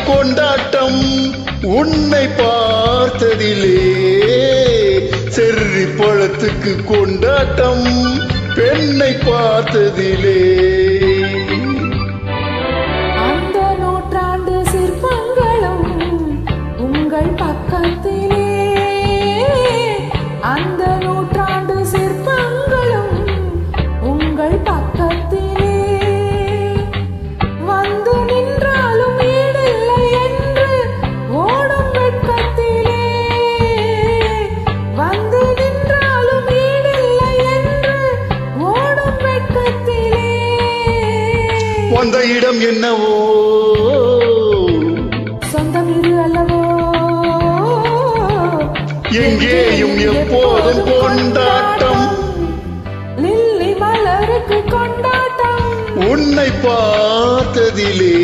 கொண்டாட்டம் உன்னை பார்த்ததிலே. செர்ரி பழத்துக்கு கொண்டாட்டம் பெண்ணை பார்த்ததிலே. அந்த நூற்றாண்டு சிற்பங்களும் உங்கள் பக்கத்திலே. அந்த நூற்றாண்டு சிற்பங்களும் உங்கள் பக்கத்திலே. வந்து நின்றாலும் ஈடில்லை என்று ஓடும் வெட்கத்திலே. வந்து நின்றாலும் ஈடில்லை என்று ஓடும் வெட்கத்திலே. வந்த இடம் என்னவோ சொந்தம் இது அல்லவோ. எங்கேயும் எப்போதும் கொண்டாட்டம். லில்லி மலருக்கு கொண்டாட்டம் உன்னை பார்த்ததிலே.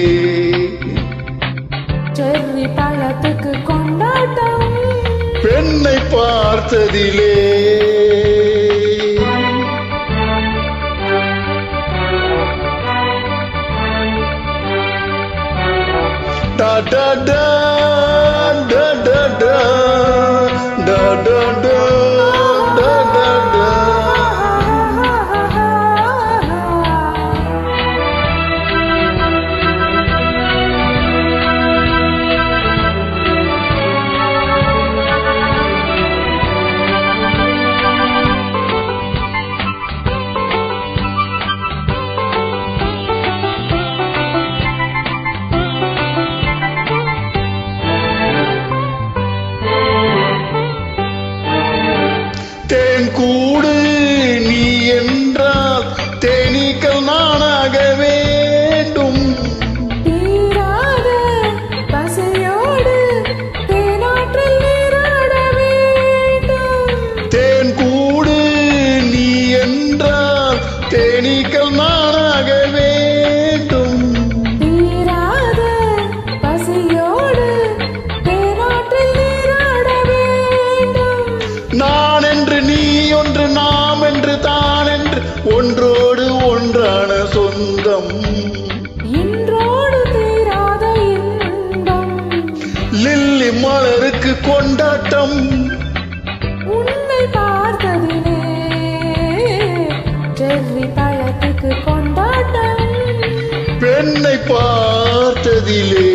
செர்ரி பழத்துக்கு கொண்டாட்டம் பெண்ணை பார்த்ததிலே. Da da da da da da da da da da da da. தேன் கூடு நீ என்றால் தேனீக்கள் நானாக வேண்டும். தீராத பசையோடு தேனாற்றில் நீராட வேண்டும். தேன் கூடு நீ என்றால் தேனீக்கள் நானாக வேண்டும். தீராத பசையோடு தேனாற்றில் நீராட வேண்டும். நான் என்று நீ ஒன்று நாம் என்று தான் என்று ஒன்றோடு ஒன்றான சொந்தம். இன்றோடு தீராத இன்பம். லில்லி மலருக்கு கொண்டாட்டம் உன்னை பார்த்ததிலே. செர்ரி பழத்துக்கு கொண்டாட்டம் பெண்ணை பார்த்ததிலே.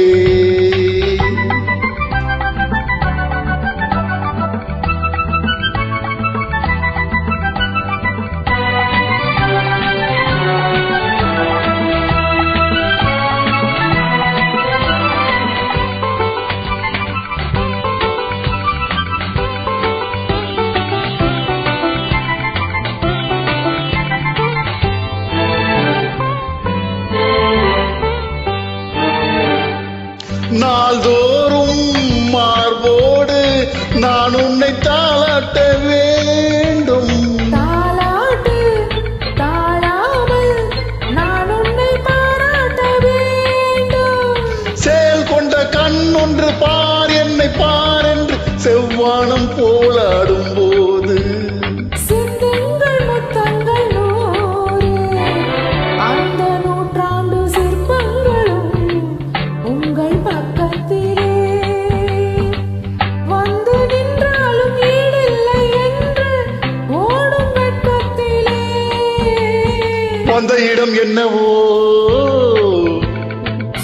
நாள்தோறும் மார்போடு நான் உன்னை தாளாட்ட வேண்டும். தாலாட்டு தாழாமல் நான் உன்னை பாராட்ட வேண்டும். செயல் கொண்ட கண் ஒன்று பார் என்னை பார் என்று செவ்வானம் போலாடும் போது. சிந்துங்கள் முத்தங்கள் நூறு. அந்த நூற்றாண்டு சிற்பங்களும் உங்கள் பக்கத்திலே. வந்து நின்றாலும் ஈடில்லை என்று ஓடும் வெட்கத்திலே. வந்த இடம் என்னவோ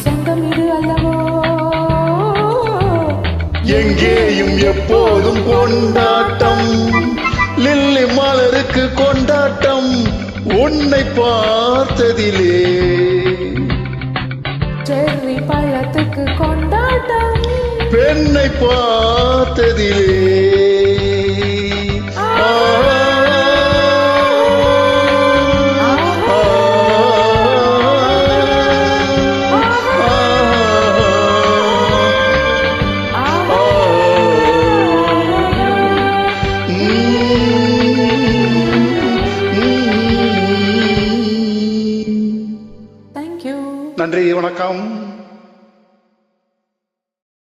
சொந்தம் இது அல்லவோ. எங்கேயும் எப்போதும் கொண்டாட்டம். லில்லி மலருக்கு கொண்டாட்டம் உன்னை பார்த்ததிலே. செர்ரி பழத்துக்கு கொண்டாட்டம் பெண்ணை பார்த்ததிலே. Thank you. நன்றி, வணக்கம்.